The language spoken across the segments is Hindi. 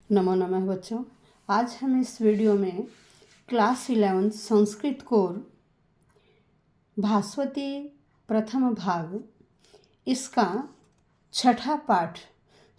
नमो नमः बच्चों। आज हम इस वीडियो में क्लास 11 संस्कृत कोर भास्वती प्रथम भाग इसका छठा पाठ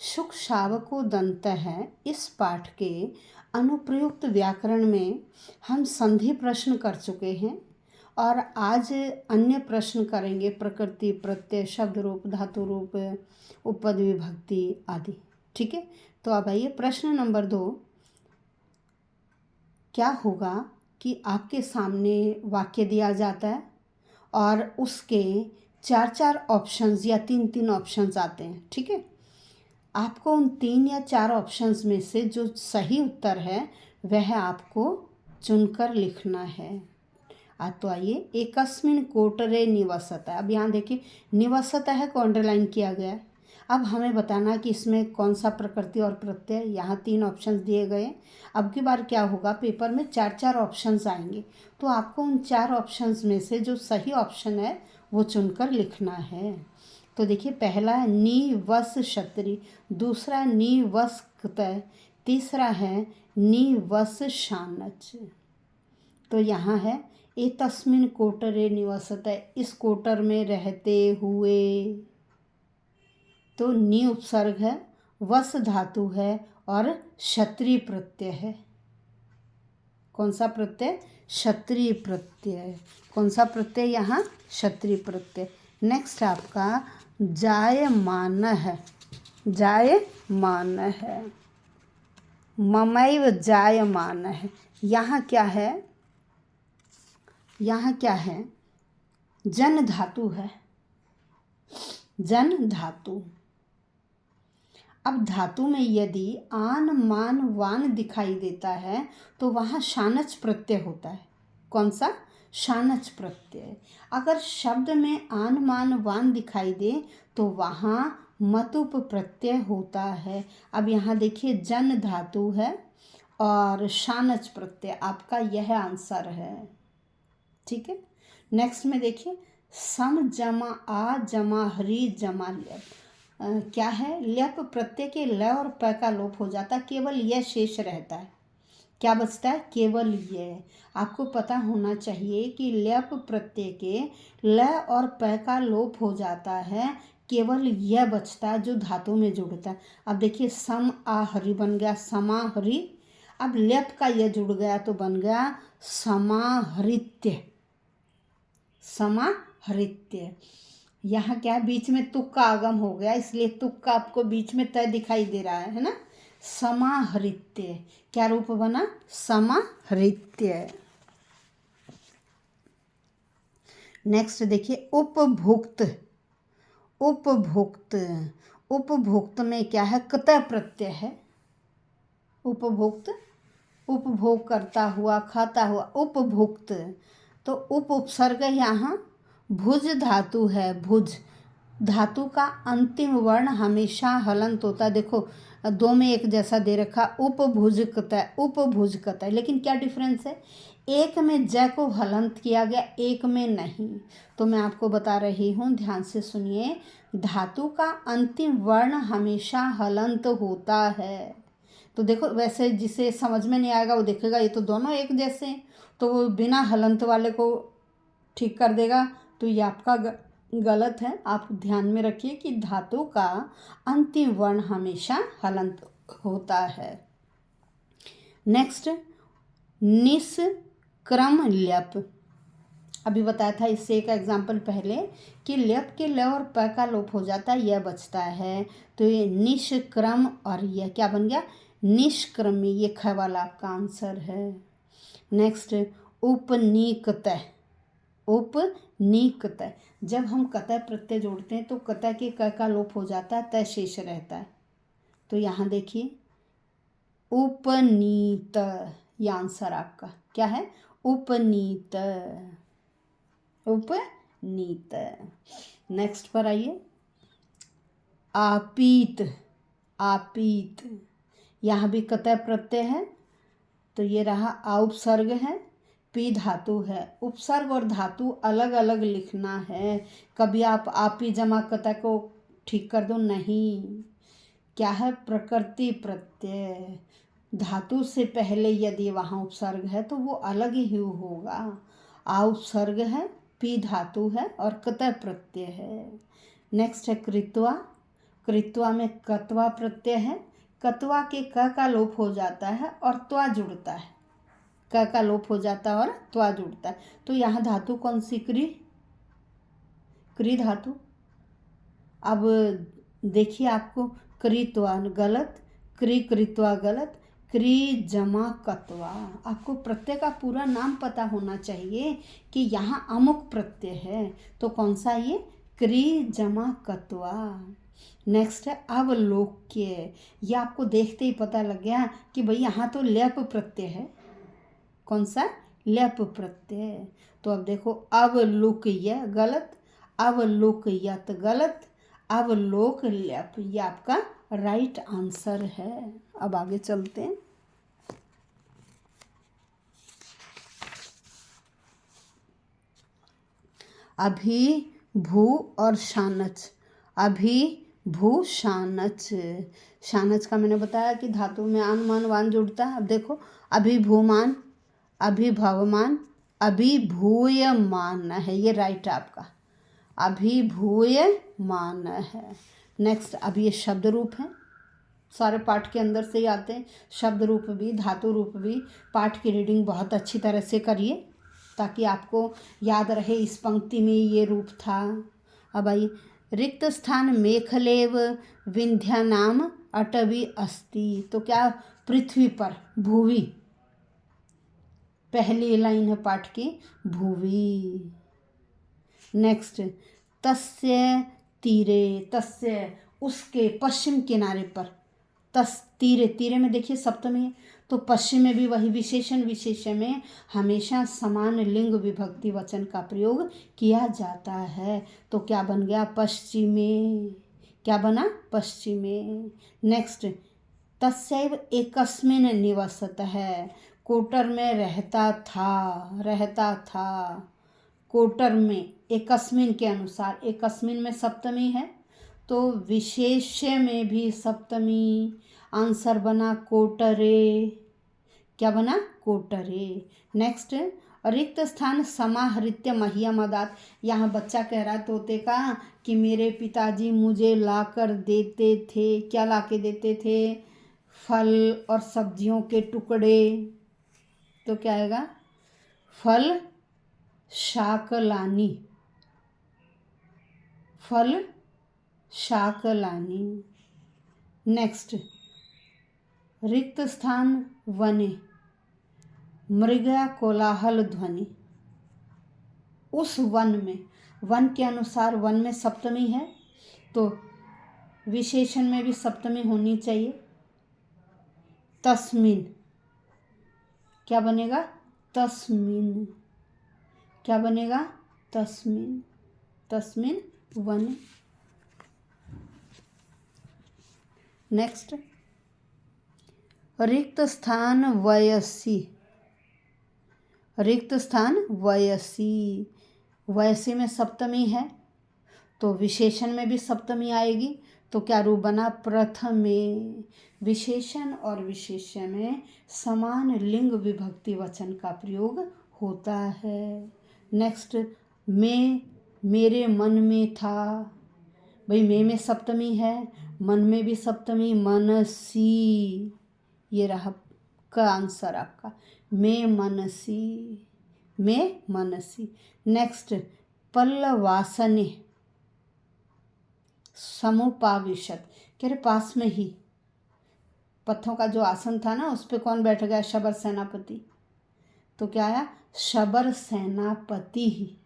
शुक शावको दंत है। इस पाठ के अनुप्रयुक्त व्याकरण में हम संधि प्रश्न कर चुके हैं और आज अन्य प्रश्न करेंगे। प्रकृति, प्रत्यय, शब्द रूप, धातु रूप, उपपद विभक्ति आदि। ठीक है, तो अब आइए प्रश्न नंबर 2। क्या होगा कि आपके सामने वाक्य दिया जाता है और उसके 4 ऑप्शंस या 3 ऑप्शंस आते हैं। ठीक है, आपको उन 3 या 4 ऑप्शंस में से जो सही उत्तर है वह आपको चुनकर लिखना है। तो आइए, एकस्मिन कोटरे निवसता। अब यहाँ देखिए निवसता है को अंडरलाइन किया गया है। अब हमें बताना कि इसमें कौन सा प्रकृति और प्रत्यय। यहाँ 3 ऑप्शंस दिए गए। अब की बार क्या होगा, पेपर में 4 ऑप्शंस आएंगे, तो आपको उन 4 ऑप्शंस में से जो सही ऑप्शन है वो चुनकर लिखना है। तो देखिए, पहला है नी वस क्षत्रि, दूसरा है नी वस कृतय, तीसरा है नी वस शानच। तो यहाँ है एतस्मिन कोटरे निवसते, इस कोटर में रहते हुए। तो नी उपसर्ग है, वस धातु है और क्षत्रिय प्रत्यय है। कौन सा प्रत्यय? क्षत्रिय प्रत्यय। कौन सा प्रत्यय? यहाँ क्षत्रिय प्रत्यय। नेक्स्ट आपका जायमान है, जायमान है, ममैव जायमान है। यहाँ क्या है? यहाँ क्या है? जन धातु है, जन धातु। अब धातु में यदि आन मान वान दिखाई देता है तो वहाँ शानच प्रत्यय होता है। कौन सा? शानच प्रत्यय। अगर शब्द में आन मान वान दिखाई दे तो वहाँ मतुप प्रत्यय होता है। अब यहाँ देखिए जन धातु है और शानच प्रत्यय, आपका यह आंसर है। ठीक है, नेक्स्ट में देखिए सम जमा आ जमा हरी जमा ल्यप। क्या है? ल्यप प्रत्यय के ल और प का लोप हो जाता है, केवल यह शेष रहता है। क्या बचता है? केवल यह। आपको पता होना चाहिए कि ल्यप प्रत्यय के ल और प का लोप हो जाता है, केवल यह बचता है जो धातु में जुड़ता है। अब देखिए सम आ हरि बन गया समाहरि। अब ल्यप का यह जुड़ गया तो बन गया समाहृत्य, समाहृत्य। यहाँ क्या है? बीच में तुक का आगम हो गया, इसलिए तुक का आपको बीच में तय दिखाई दे रहा है ना। समाहृत्य। क्या रूप बना? समाहृत्य। नेक्स्ट देखिए उपभुक्त, उपभुक्त। उपभुक्त में क्या है? कतय प्रत्यय है। उपभुक्त, उपभोग करता हुआ, खाता हुआ, उपभुक्त। तो उप उपसर्ग यहाँ भुज धातु है, भुज धातु का अंतिम वर्ण हमेशा हलंत होता है। देखो 2 में एक जैसा दे रखा, उपभुजकतः, उपभुजकतः। लेकिन क्या डिफरेंस है? एक में ज को हलंत किया गया, एक में नहीं। तो मैं आपको बता रही हूँ, ध्यान से सुनिए। धातु का अंतिम वर्ण हमेशा हलंत होता है। तो देखो, वैसे जिसे समझ में नहीं आएगा वो देखेगा ये तो दोनों एक जैसे हैं, तो वो बिना हलंत वाले को ठीक कर देगा। तो ये आपका गलत है। आप ध्यान में रखिए कि धातु का अंतिम वर्ण हमेशा हलंत होता है। नेक्स्ट निष्क्रम ल्यप। अभी बताया था इससे एक एग्जाम्पल पहले कि ल्यप के ल और प का लोप हो जाता है, यह बचता है। तो ये निष्क्रम और यह क्या बन गया? निष्क्रमी। ये ख वाला आपका आंसर है। नेक्स्ट उपनीकतः, उपनीकतः। जब हम कतः प्रत्यय जोड़ते हैं तो कतः के क का लोप हो जाता है, तय शेष रहता है। तो यहाँ देखिए उपनीत, यह आंसर आपका क्या है? उपनीत, उपनीत। नेक्स्ट पर आइए आपीत, आपीत। यहाँ भी कतः प्रत्यय है, तो ये रहा आ उपसर्ग है, पी धातु है। उपसर्ग और धातु अलग अलग लिखना है। कभी आप आपी जमा कतः को ठीक कर दो, नहीं। क्या है, प्रकृति प्रत्यय। धातु से पहले यदि वहाँ उपसर्ग है तो वो अलग ही होगा। आ उपसर्ग है, पी धातु है और कतः प्रत्यय है। नेक्स्ट है कृत्वा। कृत्वा में कत्वा प्रत्यय है। कत्वा के क का लोप हो जाता है और त्वा जुड़ता है। क का लोप हो जाता है और त्वा जुड़ता है। तो यहाँ धातु कौन सी, क्री धातु। अब देखिए, आपको कृत्वा गलत, कृत्वा गलत, क्री जमा कत्वा। आपको प्रत्यय का पूरा नाम पता होना चाहिए कि यहाँ अमुक प्रत्यय है, तो कौन सा, ये क्री जमा कत्वा। नेक्स्ट है अवलोक्य। ये आपको देखते ही पता लग गया कि भाई यहाँ तो ल्यप प्रत्यय है। कौन सा, ल्यप प्रत्यय। तो अब देखो, अवलोक्य गलत, अवलोकयत गलत, अवलोक ल्यप, ये आपका राइट आंसर है। अब आगे चलते हैं। अभी भू और शानच। अभी भू शानच। शानच का मैंने बताया कि धातु में आन मान वान जुड़ता है। अब देखो, अभिभूमान, अभिभवमान, अभिभूयमान है, ये राइट आपका, अभिभूयमान है। नेक्स्ट, अब ये शब्द रूप है, सारे पाठ के अंदर से ही आते हैं। शब्द रूप भी, धातु रूप भी। पाठ की रीडिंग बहुत अच्छी तरह से करिए ताकि आपको याद रहे इस पंक्ति में ये रूप था। अब आइए, रिक्त स्थान मेखलेव विंध्या नाम अटवी अस्ति। तो क्या, पृथ्वी पर, भूवि, पहली लाइन है पाठ की, भूवि। नेक्स्ट, तस्य तीरे, तस्य उसके, पश्चिम किनारे पर, तस तीरे, तीरे में देखिए सप्तमी है, तो पश्चिम में भी वही विशेषण, विशेषण में हमेशा समान लिंग विभक्ति वचन का प्रयोग किया जाता है। तो क्या बन गया, पश्चिमे। क्या बना, पश्चिमे। नेक्स्ट, तस्यैव एकस्मिन् निवसत है। कोटर में रहता था, रहता था। कोटर में एकस्मिन के अनुसार, एकस्मिन में सप्तमी है तो विशेष्य में भी सप्तमी। आंसर बना कोटरे। क्या बना, कोटरे। नेक्स्ट, रिक्त स्थान समाहृत्य मह्यमदात। यहाँ बच्चा कह रहा है तोते का कि मेरे पिताजी मुझे लाकर देते थे, क्या लाके देते थे, फल और सब्जियों के टुकड़े। तो क्या आएगा, फल शाकलानी, फल शाकलानी। नेक्स्ट, रिक्त स्थान वने, मृगा कोलाहल ध्वनि। उस वन में, वन के अनुसार वन में सप्तमी है तो विशेषण में भी सप्तमी होनी चाहिए। तस्मिन, क्या बनेगा, तस्मिन। क्या बनेगा, तस्मिन, तस्मिन वन। नेक्स्ट, रिक्त स्थान वयसी, रिक्त स्थान वयसी। वयसी में सप्तमी है तो विशेषण में भी सप्तमी आएगी। तो क्या रूप बना, प्रथमे। विशेषण और विशेष्य में समान लिंग विभक्ति वचन का प्रयोग होता है। नेक्स्ट, मैं, मेरे मन में था। भाई मैं में सप्तमी है, मन में भी सप्तमी, मनसी। ये रहा का आंसर आपका, मैं मनसी, मैं मनसी। नेक्स्ट, पल्लवासने समुपाविशत, कह रहे पास में ही पत्थों का जो आसन था ना उस पे कौन बैठ गया, शबर सेनापति। तो क्या आया, शबर सेनापति ही।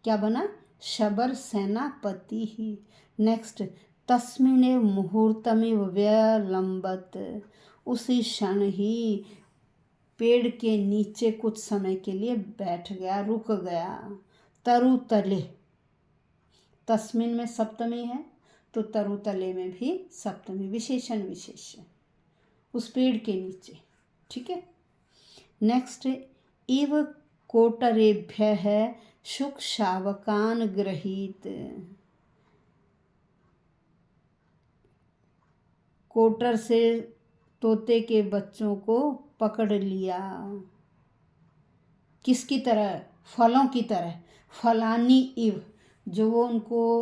क्या बना, शबर सेनापति ही। नेक्स्ट, तस्मिने मुहूर्तमिव व्यलंबत। उसी क्षण ही पेड़ के नीचे कुछ समय के लिए बैठ गया, रुक गया। तरु तले, तस्मिन में सप्तमी है तो तरु तले में भी सप्तमी, विशेषण विशेष्य, उस पेड़ के नीचे। ठीक है। नेक्स्ट, इव कोटरेभ्य है शुक शावकान गृहीत। कोटर से तोते के बच्चों को पकड़ लिया। किसकी तरह? फलों की तरह। फलानी इव, जो वो उनको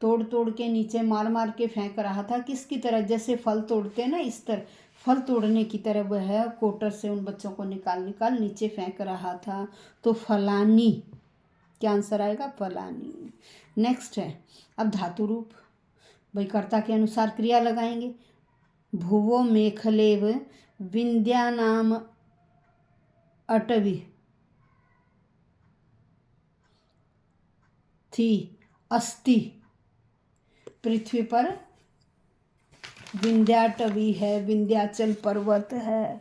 तोड़ तोड़ के नीचे मार मार के फेंक रहा था, किसकी तरह? जैसे फल तोड़ते हैं ना, इस तरह फल तोड़ने की तरह वह है, कोटर से उन बच्चों को निकाल निकाल नीचे फेंक रहा था। तो फलानी, क्या आंसर आएगा? फलानी। नेक्स्ट है अब धातु रूप। भाई कर्ता के अनुसार क्रिया लगाएंगे। भुवो मेखलेव विंध्या नाम अटवी थी अस्ति। पृथ्वी पर विंध्याटवी है, विंध्याचल पर्वत है।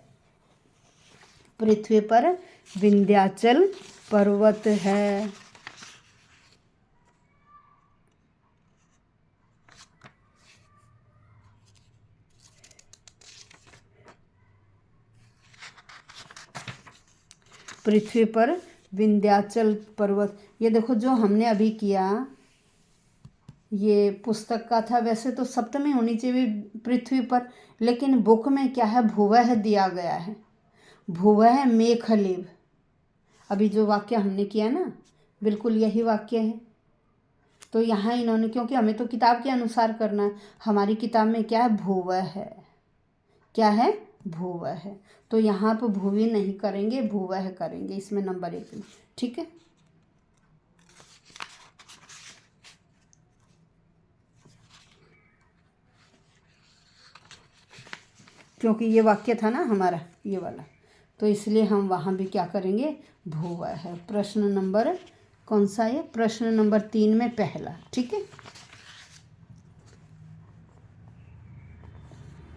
पृथ्वी पर विंध्याचल पर्वत है। पृथ्वी पर विंध्याचल पर्वत। ये देखो जो हमने अभी किया, ये पुस्तक का था। वैसे तो सप्तमी होनी चाहिए पृथ्वी पर, लेकिन बुक में क्या है? भुवः दिया गया है। भुवः मेखलेव। अभी जो वाक्य हमने किया ना, बिल्कुल यही वाक्य है। तो यहाँ इन्होंने, क्योंकि हमें तो किताब के अनुसार करना है, हमारी किताब में क्या है? भुवः है। क्या है? भुवः है। तो यहाँ पर भुवि नहीं करेंगे, भुवः करेंगे, इसमें नंबर 1 में। ठीक है। क्योंकि ये वाक्य था ना हमारा, ये वाला, तो इसलिए हम वहाँ भी क्या करेंगे? भुवः है। प्रश्न नंबर कौन सा है? प्रश्न नंबर 3 में पहला। ठीक है।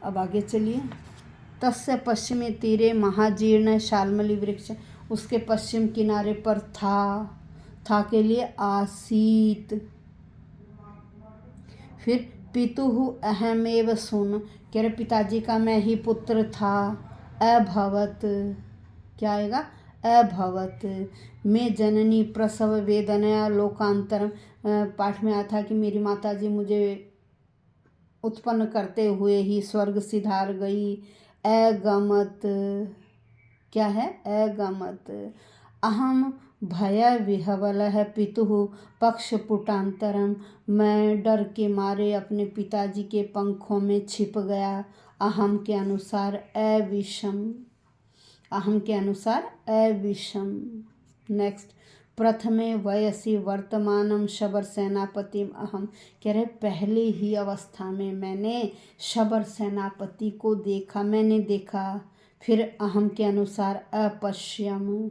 अब आगे चलिए। तस्य पश्चिमी तीरे महाजीर्ण शाल्मली वृक्ष। उसके पश्चिम किनारे पर था के लिए आसीत। फिर पितुहु अहमेव सुन, कह रहे पिताजी का मैं ही पुत्र था। अभवत, क्या आएगा? अभवत। मैं जननी प्रसव वेदनया लोकांतरम। पाठ में आया था कि मेरी माताजी मुझे उत्पन्न करते हुए ही स्वर्ग सिधार गई। अगमत, क्या है? अगमत। अहम भय विह्वलः पितुः पक्षपुटांतरम। मैं डर के मारे अपने पिताजी के पंखों में छिप गया। अहम के अनुसार अविषम। अहम के अनुसार अविषम। नेक्स्ट। प्रथमे वयसि वर्तमानम शबर सेनापतिम अहम। कह रहे पहले ही अवस्था में मैंने शबर सेनापति को देखा, मैंने देखा। फिर अहम के अनुसार अपश्यम,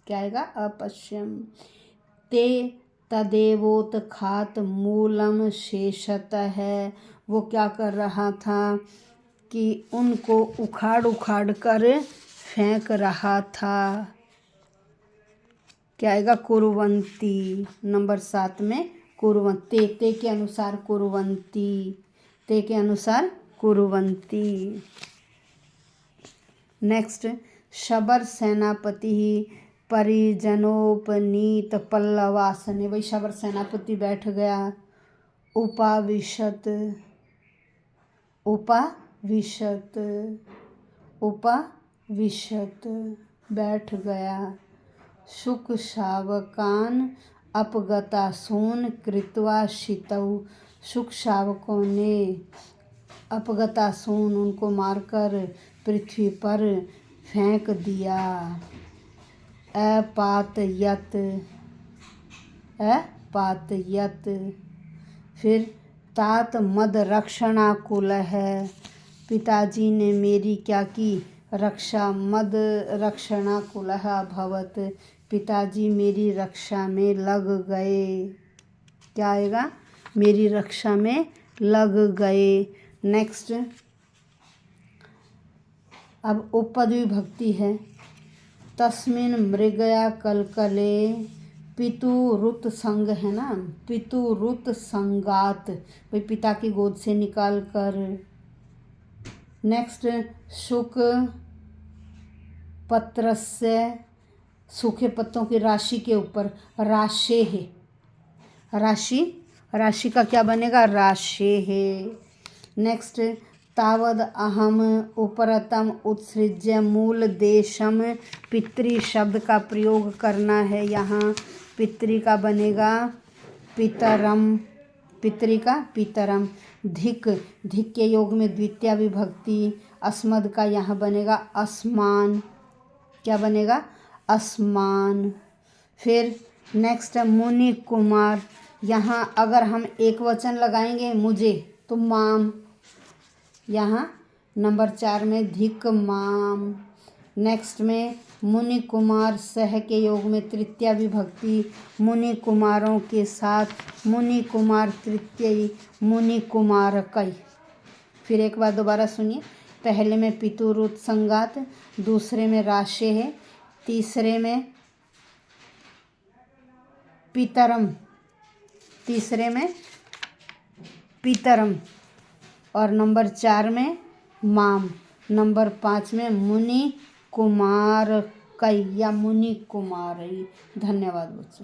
क्या आएगा? अपश्यम। ते तदेवोत्खात मूलम शेषत है। वो क्या कर रहा था कि उनको उखाड़ उखाड़ कर फेंक रहा था। क्या आएगा? कुर्वंती। नंबर 7 में कुर्वंती। ते के अनुसार कुर्वंती। ते के अनुसार कुर्वंती। नेक्स्ट। शबर सेनापति परिजनोपनीत पल्लवासने। वही शबर सेनापति बैठ गया। उपाविशत, उपाविशत, उपाविशत, बैठ गया। शुक शावकान अपगतासून कृत्वा शितौ। शुक शावकों ने अपगतासून, उनको मारकर पृथ्वी पर फेंक दिया। अपातयत, अपातयत। फिर तात मद रक्षणाकुल है। पिताजी ने मेरी क्या की? रक्षा। मद रक्षणाकुलः अभवत। पिताजी मेरी रक्षा में लग गए। क्या आएगा? मेरी रक्षा में लग गए। नेक्स्ट। अब उपपद विभक्ति है। तस्मिन मृगया कलकले पितुरुत संग है ना, पितुरुत संगात, भाई पिता की गोद से निकाल कर। नेक्स्ट। शुक पत्रस्य, सूखे पत्तों की राशि के ऊपर राशे है। राशि, राशि का क्या बनेगा? राशे है। नेक्स्ट। तावद अहम उपरतम उत्सृज्य मूल देशम। पितृ शब्द का प्रयोग करना है यहाँ। पितृ का बनेगा पितरम, पितृ का पितरम। धिक, धिक के योग में द्वितीय विभक्ति। अस्मद का यहाँ बनेगा असमान। क्या बनेगा? असमान। फिर नेक्स्ट है मुनि कुमार। यहाँ अगर हम एक वचन लगाएंगे मुझे तो माम। यहाँ नंबर 4 में धिक माम। नेक्स्ट में मुनि कुमार सह के योग में तृतीय विभक्ति। मुनि कुमारों के साथ। मुनि कुमार तृतीय। मुनि कुमार कई। फिर एक बार दोबारा सुनिए। पहले में पितुरुत संगात, दूसरे में राशे है, तीसरे में पितरम, तीसरे में पितरम और नंबर 4 में माम। नंबर 5 में मुनि कुमार कई या मुनि कुमारई। धन्यवाद बच्चों।